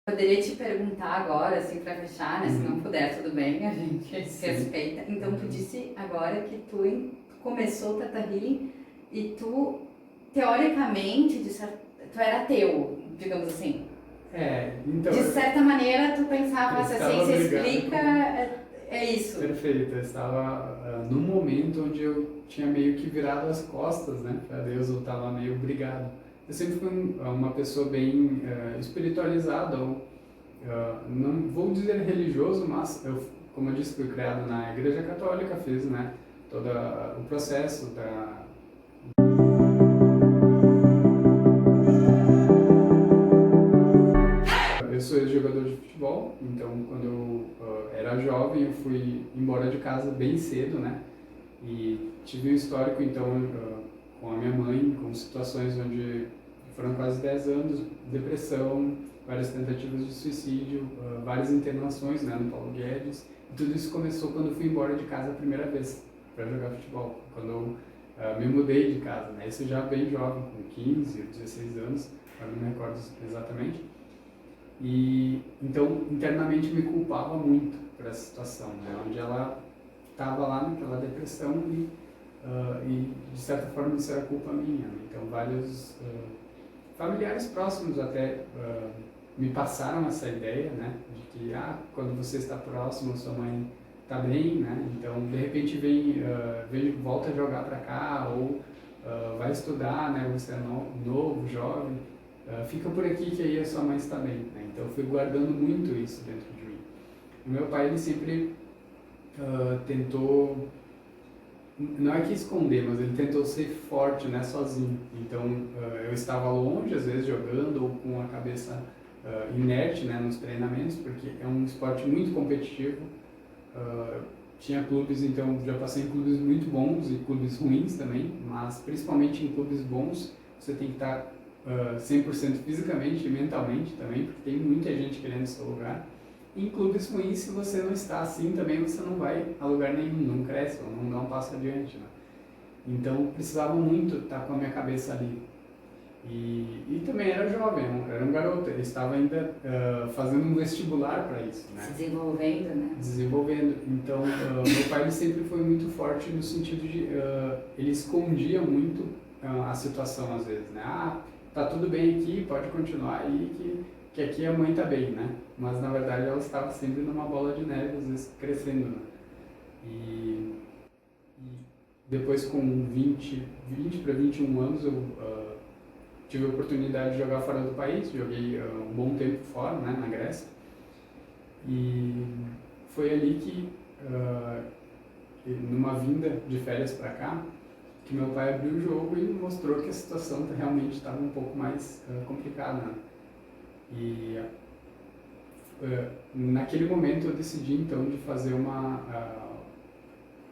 Poderia te perguntar agora, assim, para fechar, né? Se não puder, tudo bem, a gente se respeita. Então, tu disse agora que tu começou o Tata Healing e tu, teoricamente, tu era ateu, digamos assim. Então... De certa maneira, tu pensava, se a ciência explica, é isso. Perfeito, eu estava num momento onde eu tinha meio que virado as costas, né, para Deus, eu estava meio brigado. Eu sempre fui uma pessoa bem espiritualizada, ou não vou dizer religioso, mas eu, como eu disse, fui criado na Igreja Católica, fiz, né, todo o processo da... Eu sou ex-jogador de futebol, então quando eu era jovem eu fui embora de casa bem cedo, né? E tive um histórico então com a minha mãe, com situações onde foram quase 10 anos, depressão, várias tentativas de suicídio, várias internações, né, no Paulo Guedes. E tudo isso começou quando eu fui embora de casa a primeira vez para jogar futebol, quando eu me mudei de casa, né? Isso já bem jovem, com 15 ou 16 anos, eu não me recordo exatamente. E então internamente me culpava muito por essa situação, né? Onde ela estava lá naquela depressão e de certa forma isso era culpa minha, né? Então vários familiares próximos até me passaram essa ideia, né? De que quando você está próximo, sua mãe está bem, né? Então de repente volta a jogar para cá ou vai estudar, né? Você é novo, jovem. Fica por aqui que aí a sua mãe está bem, né? Então eu fui guardando muito isso dentro de mim. O meu pai, ele sempre tentou, não é que esconder, mas ele tentou ser forte, né, sozinho. Então eu estava longe, às vezes jogando ou com a cabeça inerte, né, nos treinamentos, porque é um esporte muito competitivo. Tinha clubes, então já passei em clubes muito bons e clubes ruins também, mas principalmente em clubes bons você tem que estar 100% fisicamente e mentalmente também, porque tem muita gente querendo seu lugar. E em clubes ruins, se você não está assim também, você não vai a lugar nenhum, não cresce ou não dá um passo adiante, né? Então precisava muito estar com a minha cabeça ali. E também era jovem, era um garoto, ele estava ainda fazendo um vestibular para isso, né? Se desenvolvendo, né? Desenvolvendo. Então meu pai, ele sempre foi muito forte no sentido de ele escondia muito a situação às vezes, né? Tá tudo bem aqui, pode continuar aí que aqui a mãe tá bem, né? Mas na verdade ela estava sempre numa bola de neve, às vezes crescendo, né? E depois com 20 para 21 anos eu tive a oportunidade de jogar fora do país, joguei um bom tempo fora, né, na Grécia. E foi ali que, numa vinda de férias para cá, que meu pai abriu o jogo e mostrou que a situação realmente estava um pouco mais complicada, né? E naquele momento eu decidi então de fazer uma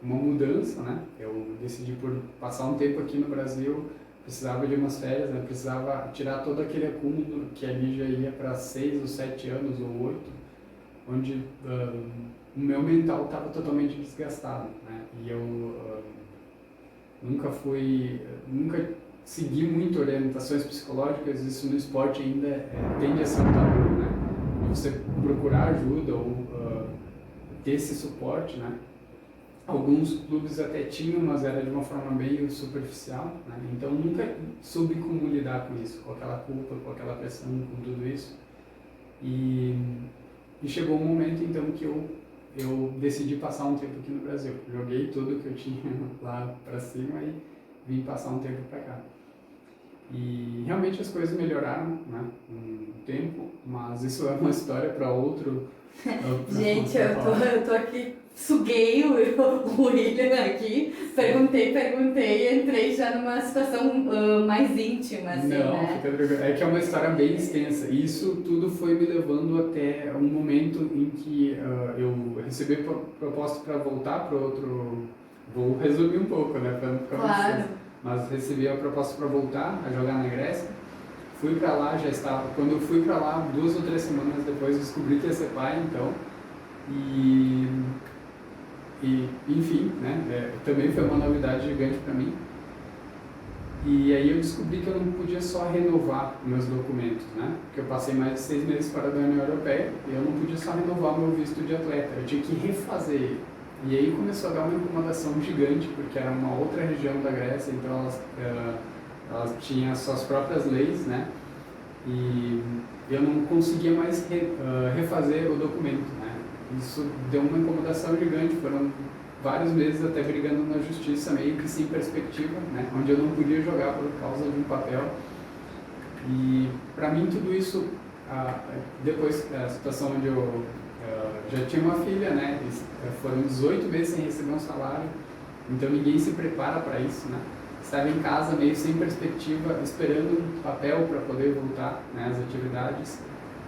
mudança, né? Eu decidi por passar um tempo aqui no Brasil, precisava de umas férias, né? Precisava tirar todo aquele acúmulo que ali já ia para 6 ou 7 anos ou 8, onde o meu mental estava totalmente desgastado, né? E eu nunca segui muito orientações psicológicas, isso no esporte ainda tende a ser um tabu, né? Você procurar ajuda ou ter esse suporte, né? Alguns clubes até tinham, mas era de uma forma meio superficial, né? Então nunca soube como lidar com isso, com aquela culpa, com aquela pressão, com tudo isso. E chegou um momento então que eu decidi passar um tempo aqui no Brasil. Joguei tudo que eu tinha lá para cima e vim passar um tempo para cá. E realmente as coisas melhoraram, né, um tempo, mas isso é uma história para outro. Gente, eu tô aqui, suguei o William aqui, perguntei, entrei já numa situação mais íntima, assim, não, né? Fica tranquilo. É que é uma história bem extensa. E isso tudo foi me levando até um momento em que eu recebi proposta para voltar para outro... Vou resumir um pouco, né, para não ficar muito extenso. Mas recebi a proposta para voltar a jogar na Grécia. Fui para lá, já estava... Quando eu fui para lá, 2 ou 3 semanas depois, descobri que ia ser pai, então. E enfim, né, também foi uma novidade gigante para mim. E aí eu descobri que eu não podia só renovar meus documentos, né? Porque eu passei mais de 6 meses fora da União Europeia e eu não podia só renovar o meu visto de atleta, eu tinha que refazer ele. E aí começou a dar uma incomodação gigante, porque era uma outra região da Grécia, então elas tinham as suas próprias leis, né? E eu não conseguia mais refazer o documento, né? Isso deu uma incomodação gigante, foram vários meses até brigando na justiça, meio que sem perspectiva, né? Onde eu não podia jogar por causa de um papel. E para mim tudo isso, depois a situação onde eu já tinha uma filha, né? Foram 18 meses sem receber um salário, então ninguém se prepara para isso, né? Estava em casa meio sem perspectiva, esperando um papel para poder voltar, né, às atividades.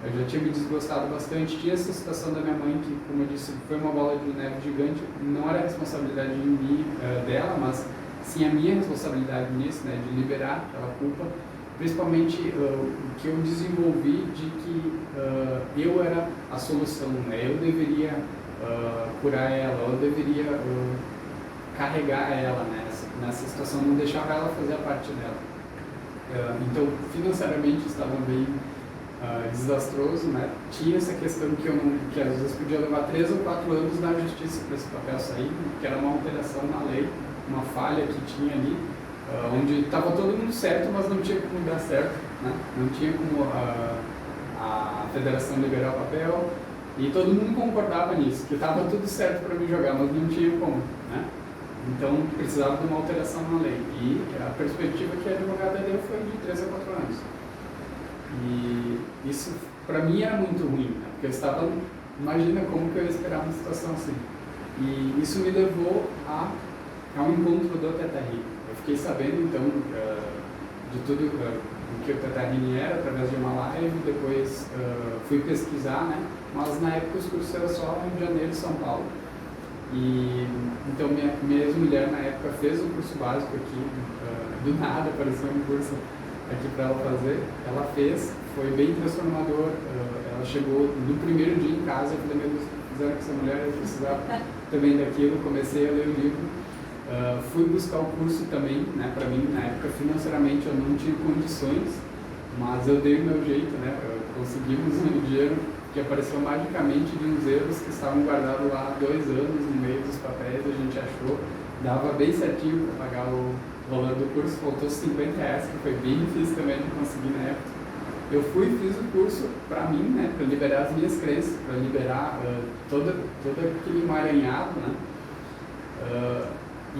Eu já tinha me desgostado bastante. Tinha essa situação da minha mãe que, como eu disse, foi uma bola de neve gigante. Não era responsabilidade dela, mas sim a minha responsabilidade nisso, né, de liberar aquela culpa. Principalmente o que eu desenvolvi de que eu era a solução, né? Eu deveria curar ela, eu deveria carregar ela, né, nessa situação, não deixava ela fazer a parte dela. Então, financeiramente estava bem desastroso, né? Tinha essa questão que às vezes podia levar 3 ou 4 anos na justiça para esse papel sair, que era uma alteração na lei, uma falha que tinha ali, onde estava todo mundo certo, mas não tinha como dar certo, né? Não tinha como a federação liberar o papel, e todo mundo concordava nisso, que estava tudo certo para me jogar, mas não tinha como, né? Então precisava de uma alteração na lei, e a perspectiva que a advogada deu foi de 3 a 4 anos. E isso para mim era muito ruim, né? Porque eu estava, imagina como que eu ia esperar uma situação assim. E isso me levou ao encontro do Teta Healing. Eu fiquei sabendo então de tudo o que o Teta Healing era através de uma live, depois fui pesquisar, né? Mas na época os cursos eram só Rio de Janeiro e São Paulo. E então minha ex-mulher na época fez um curso básico aqui, do nada apareceu um curso aqui para ela fazer. Ela fez, foi bem transformador. Ela chegou no primeiro dia em casa, eu falei, meu Deus, fizeram com essa mulher, eu precisava também daquilo. Comecei a ler o livro, fui buscar o curso também, né? Para mim, na época, financeiramente eu não tinha condições, mas eu dei o meu jeito, né? Conseguimos um dinheiro que apareceu magicamente de uns euros que estavam guardados lá há 2 anos no meio dos papéis. A gente achou, dava bem certinho para pagar o valor do curso, faltou R$50, que foi bem difícil também de conseguir na época. Eu fui e fiz o curso para mim, né, para liberar as minhas crenças, para liberar todo aquele emaranhado, né,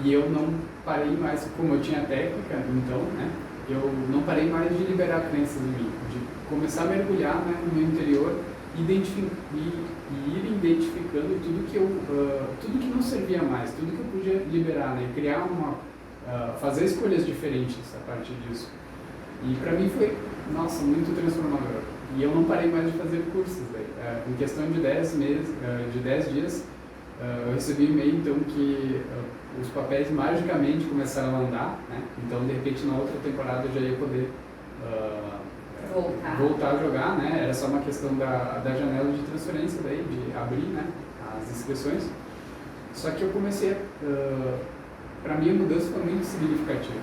e eu não parei mais, como eu tinha técnica, então, né, eu não parei mais de liberar crenças em mim, de começar a mergulhar, né, no meu interior e ir identificando tudo que não servia mais, tudo que eu podia liberar, né, criar fazer escolhas diferentes a partir disso. E para mim foi, nossa, muito transformador. E eu não parei mais de fazer cursos. Em questão de 10 dias, eu recebi um e-mail então que os papéis magicamente começaram a andar, né? Então, de repente, na outra temporada eu já ia poder voltar a jogar, né? Era só uma questão da janela de transferência, daí, de abrir, né, as inscrições. Só que eu comecei para mim a mudança foi muito significativa.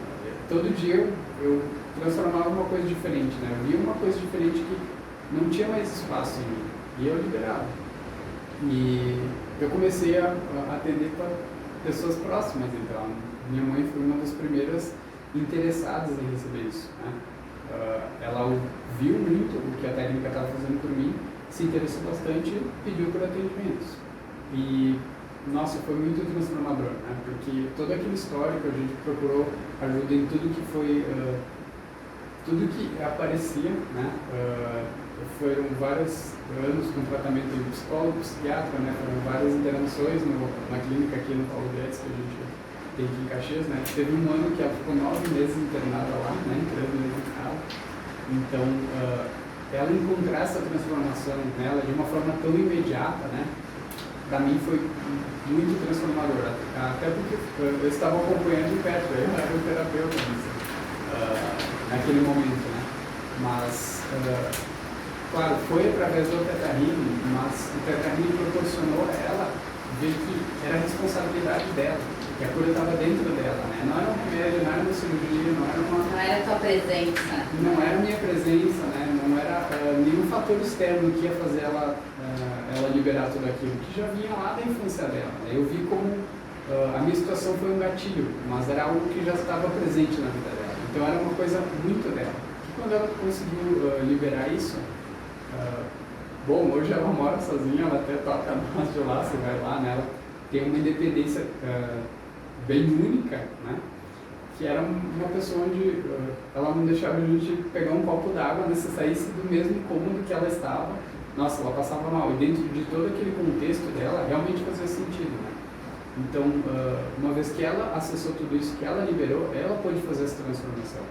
Todo dia eu transformava uma coisa diferente, né? Eu via uma coisa diferente que não tinha mais espaço em mim, e eu liberava. E eu comecei a atender para pessoas próximas, então. Minha mãe foi uma das primeiras interessadas em receber isso, né? Ela viu muito o que a técnica estava fazendo por mim, se interessou bastante e pediu por atendimentos. E nossa, foi muito transformador, né? Porque todo aquele histórico a gente procurou ajuda em tudo que foi, tudo que aparecia, né? Foram vários anos com tratamento de psicólogo, psiquiatra, né? Foram várias internações na clínica aqui no Paulo Guedes, que a gente tem aqui em Caxias, né? Teve um ano que ela ficou 9 meses internada lá, né? Entrando no hospital. Então, ela encontrar essa transformação nela de uma forma tão imediata, né? Para mim foi muito transformador, até porque eu estava acompanhando de perto, eu era um terapeuta naquele momento, né? Mas, claro, foi através do Teta Healing, mas o Teta Healing proporcionou a ela ver que era a responsabilidade dela, que a cura estava dentro dela, né? Não era um remédio, não era uma cirurgia, não era uma... Não era a tua presença. Não era a minha presença, né? Não era nenhum fator externo que ia fazer ela liberar tudo aquilo, que já vinha lá da infância dela, né? Eu vi como a minha situação foi um gatilho, mas era algo que já estava presente na vida dela. Então era uma coisa muito dela. E quando ela conseguiu liberar isso, bom, hoje ela mora sozinha, ela até toca nós de lá, você vai lá, né? Ela tem uma independência bem única, né? Que era uma pessoa onde ela não deixava a gente pegar um copo d'água, né? Se saísse do mesmo cômodo que ela estava, nossa, ela passava mal. E dentro de todo aquele contexto dela, realmente fazia sentido, né? Então, uma vez que ela acessou tudo isso, que ela liberou, ela pôde fazer essa transformação.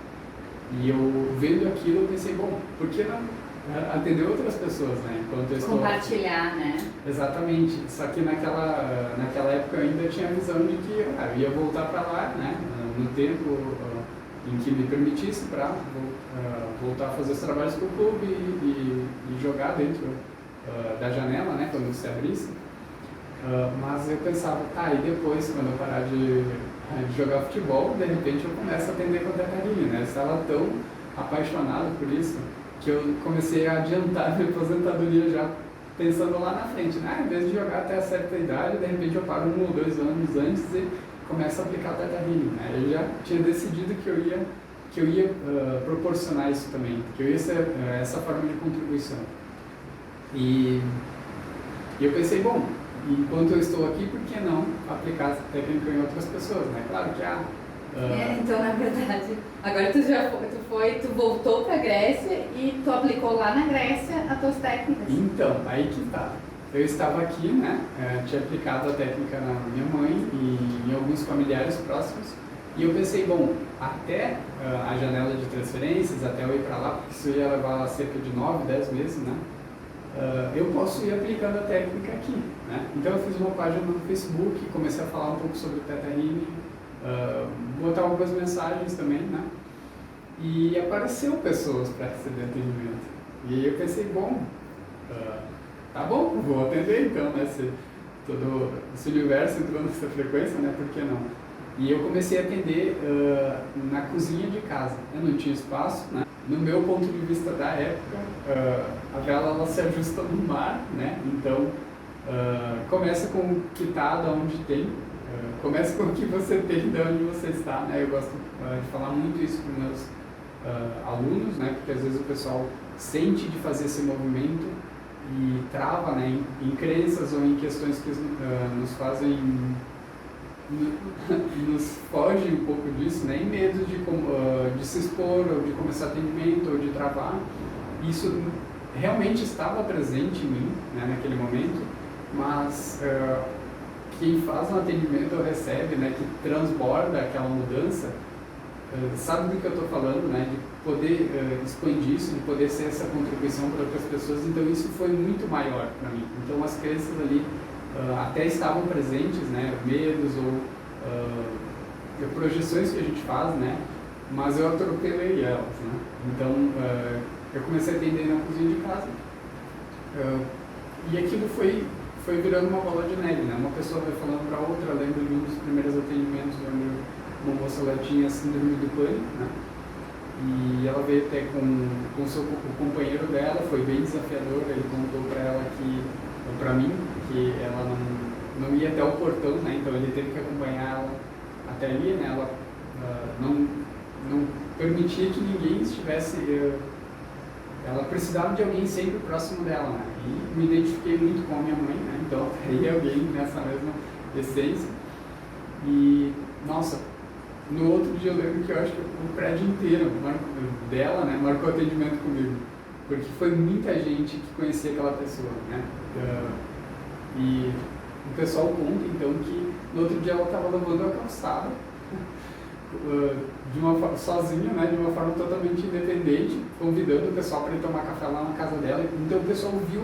E eu vendo aquilo, eu pensei, bom, por que não atender outras pessoas, né? Enquanto eu estou... Compartilhar, né? Exatamente. Só que naquela época eu ainda tinha a visão de que eu ia voltar para lá, né? No tempo em que me permitisse para voltar a fazer os trabalhos para o clube e jogar dentro da janela, né? Quando se abrisse. Mas eu pensava, e depois, quando eu parar de jogar futebol, de repente eu começo a atender com a Catarina, né? Se ela tão apaixonada por isso, que eu comecei a adiantar a minha aposentadoria já pensando lá na frente, né? Em vez de jogar até a certa idade, de repente eu paro 1 ou 2 anos antes e começo a aplicar o Theta Healing, né? Eu já tinha decidido que eu ia proporcionar isso também, que eu ia ser essa forma de contribuição. E eu pensei, bom, enquanto eu estou aqui, por que não aplicar essa técnica em outras pessoas, né? Claro que então, na verdade, agora tu voltou para a Grécia e tu aplicou lá na Grécia as tuas técnicas. Então, aí que tá. Eu estava aqui, né? Tinha aplicado a técnica na minha mãe e em alguns familiares próximos. E eu pensei, bom, até a janela de transferências, até eu ir para lá, porque isso ia levar cerca de 9, 10 meses, né? Eu posso ir aplicando a técnica aqui, né? Então eu fiz uma página no Facebook, comecei a falar um pouco sobre o Theta Healing, botar algumas mensagens também, né? E apareceu pessoas para receber atendimento. E aí eu pensei, bom, tá bom, vou atender então, né? Se todo esse universo entrou nessa frequência, né? Por que não? E eu comecei a atender na cozinha de casa. Eu não tinha espaço, né? No meu ponto de vista da época, a vela ela se ajusta no mar, né? Então, começa com o que está, de onde tem. Começa com o que você tem, de onde você está, né? Eu gosto de falar muito isso para os meus alunos, né? Porque às vezes o pessoal sente de fazer esse movimento e trava, né? Em crenças ou em questões que nos fazem... nos foge um pouco disso, né? Em medo de se expor, ou de começar atendimento, ou de travar. Isso realmente estava presente em mim, né, naquele momento, mas quem faz um atendimento ou recebe, né, que transborda aquela mudança, sabe do que eu estou falando, né? De poder expandir isso, de poder ser essa contribuição para outras pessoas. Então isso foi muito maior para mim. Então as crenças ali até estavam presentes, né, medos ou projeções que a gente faz, né, mas eu atropelei elas, né. Então eu comecei a atender na cozinha de casa e aquilo foi virando uma bola de neve, né. Uma pessoa vai falando para outra. Eu lembro de um dos primeiros atendimentos onde uma moça ela tinha síndrome do pânico, né, e ela veio até com o companheiro dela. Foi bem desafiador. Ele contou para mim que ela não ia até o portão, né? Então ele teve que acompanhar ela até ali, né? Ela não permitia que ninguém estivesse... ela precisava de alguém sempre próximo dela, né? E me identifiquei muito com a minha mãe, né? Então teria alguém nessa mesma essência. E, nossa, no outro dia eu lembro que eu acho que o prédio inteiro dela, né, marcou atendimento comigo. Porque foi muita gente que conhecia aquela pessoa, né? E o pessoal conta, então, que no outro dia ela estava lavando a calçada, sozinha, né, de uma forma totalmente independente, convidando o pessoal para ir tomar café lá na casa dela. Então o pessoal viu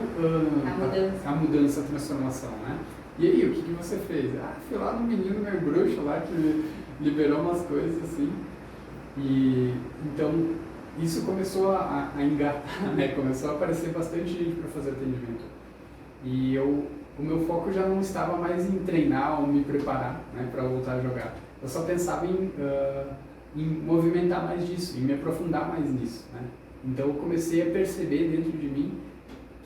a mudança, a transformação, né? E aí, o que você fez? Fui lá no menino meu bruxo lá que liberou umas coisas assim. E então isso começou a engatar, né? Começou a aparecer bastante gente para fazer atendimento. E eu o meu foco já não estava mais em treinar ou me preparar, né, para voltar a jogar. Eu só pensava em movimentar mais disso, em me aprofundar mais nisso, né? Então eu comecei a perceber dentro de mim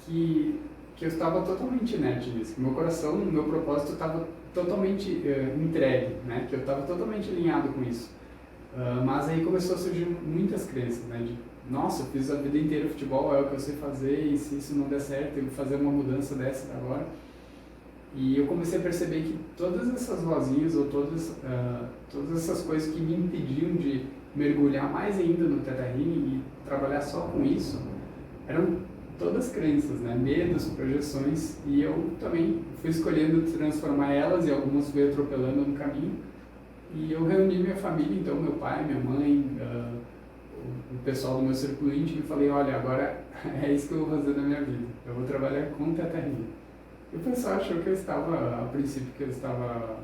que eu estava totalmente inerte nisso, que meu coração, o meu propósito estava totalmente entregue, né? Que eu estava totalmente alinhado com isso. Mas aí começou a surgir muitas crenças, né? De, nossa, eu fiz a vida inteira futebol, é o que eu sei fazer, e se isso não der certo, eu vou fazer uma mudança dessa agora. E eu comecei a perceber que todas essas vozinhas, ou todas essas coisas que me impediam de mergulhar mais ainda no Theta Healing e trabalhar só com isso, eram todas crenças, né? Medos, projeções, e eu também fui escolhendo transformar elas, e algumas fui atropelando no caminho. E eu reuni minha família, então meu pai, minha mãe, o pessoal do meu círculo íntimo, e falei, olha, agora é isso que eu vou fazer na minha vida, eu vou trabalhar com Theta Healing. E o pessoal achou que eu estava, a princípio, que eu estava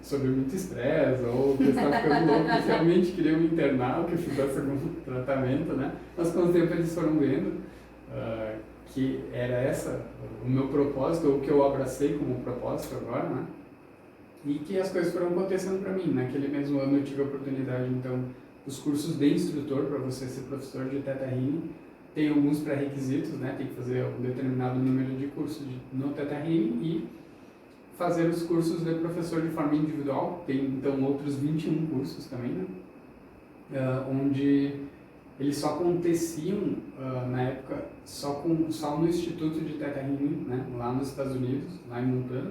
sob muito estresse, ou que eu estava ficando louco, que realmente queriam me internar, ou que eu fizesse algum tratamento, né? Mas com o tempo eles foram vendo que era o meu propósito, ou o que eu abracei como propósito agora, né? E que as coisas foram acontecendo para mim. Naquele mesmo ano eu tive a oportunidade, então, dos cursos de instrutor, para você ser professor de Theta Healing. Tem alguns pré-requisitos, né? Tem que fazer um determinado número de cursos no Theta Healing e fazer os cursos de professor de forma individual. Tem, então, outros 21 cursos também, né? Onde eles só aconteciam, na época, só no Instituto de Theta Healing, né? Lá nos Estados Unidos, lá em Montana,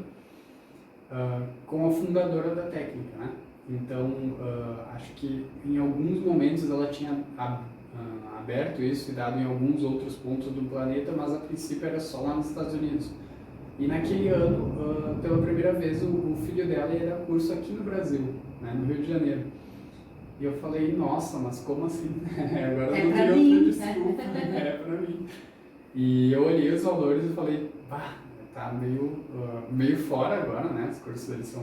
com a fundadora da técnica, né? Então, acho que em alguns momentos ela tinha aberto isso e dado em alguns outros pontos do planeta, mas a princípio era só lá nos Estados Unidos. E naquele ano, pela primeira vez, o filho dela ia dar curso aqui no Brasil, né, no Rio de Janeiro. E eu falei, nossa, mas como assim? Agora não tem outra desculpa, é pra mim. E eu olhei os valores e falei, bah, tá meio fora agora, né? Os cursos eles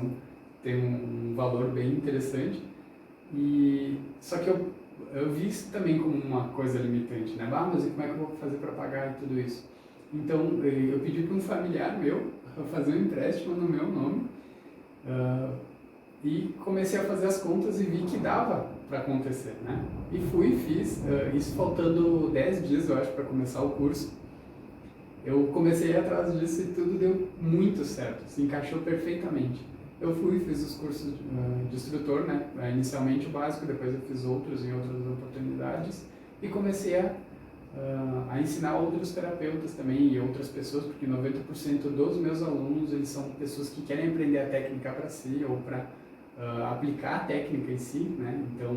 têm um valor bem interessante. Só que eu vi isso também como uma coisa limitante, né? Ah, mas e como é que eu vou fazer para pagar e tudo isso? Então, eu pedi para um familiar meu fazer um empréstimo no meu nome e comecei a fazer as contas e vi que dava para acontecer, né? E fiz, isso faltando 10 dias, eu acho, para começar o curso. Eu comecei atrás disso e tudo deu muito certo, se encaixou perfeitamente. Eu fiz os cursos de instrutor, né? Inicialmente o básico, depois eu fiz outros em outras oportunidades e comecei a ensinar outros terapeutas também e outras pessoas, porque 90% dos meus alunos eles são pessoas que querem aprender a técnica para si ou para aplicar a técnica em si, né? Então,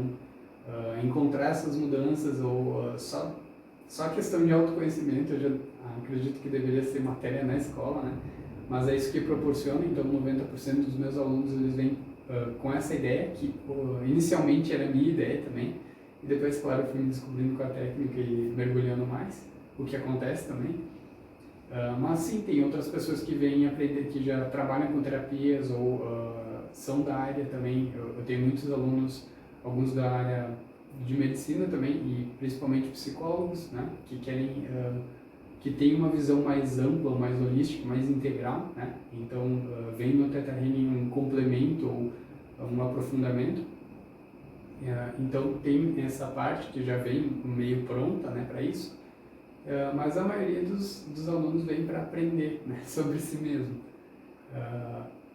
encontrar essas mudanças ou só questão de autoconhecimento, eu já acredito que deveria ser matéria na escola, né? Mas é isso que proporciona, então 90% dos meus alunos eles vêm com essa ideia, que inicialmente era minha ideia também, e depois, claro, eu fui me descobrindo com a técnica e mergulhando mais, o que acontece também. Mas sim, tem outras pessoas que vêm aprender, que já trabalham com terapias ou são da área também. Eu tenho muitos alunos, alguns da área de medicina também, e principalmente psicólogos, né, que querem... que tem uma visão mais ampla, mais holística, mais integral, né? Então, vem no Theta Healing um complemento ou um aprofundamento. Então, tem essa parte que já vem meio pronta, né, para isso. Mas a maioria dos alunos vem para aprender, né, sobre si mesmo.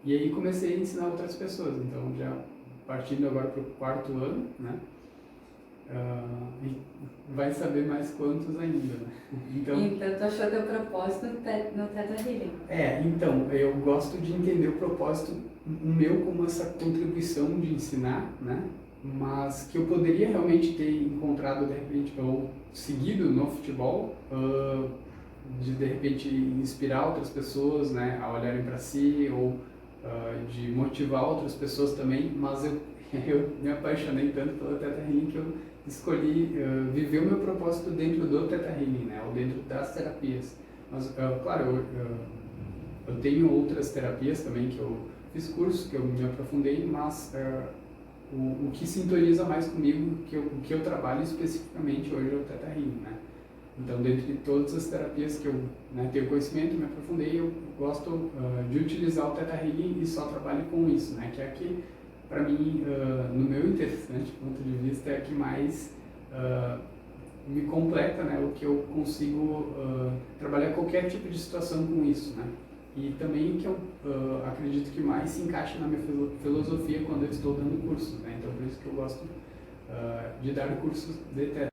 E aí comecei a ensinar outras pessoas. Então, já partindo agora para o 4º ano, né? E vai saber mais quantos ainda, né? Então tu achou teu propósito no Theta Healing? Então, eu gosto de entender o propósito meu como essa contribuição de ensinar, né? Mas que eu poderia realmente ter encontrado, de repente, ou seguido no futebol, de repente inspirar outras pessoas, né, a olharem para si, ou de motivar outras pessoas também, mas eu me apaixonei tanto pela Theta Healing que eu escolhi viver o meu propósito dentro do Theta Healing, né, ou dentro das terapias. Mas, claro, eu tenho outras terapias também que eu fiz curso, que eu me aprofundei, mas o que sintoniza mais comigo, o que eu trabalho especificamente hoje é o Theta Healing, né. Então, dentre todas as terapias que eu, né, tenho conhecimento, me aprofundei, eu gosto de utilizar o Theta Healing e só trabalho com isso, né, que é a que, para mim, no meu interessante ponto de vista, é a que mais me completa, né, o que eu consigo trabalhar qualquer tipo de situação com isso, né. E também que eu acredito que mais se encaixa na minha filosofia quando eu estou dando cursos, né, então por isso que eu gosto de dar cursos de Theta.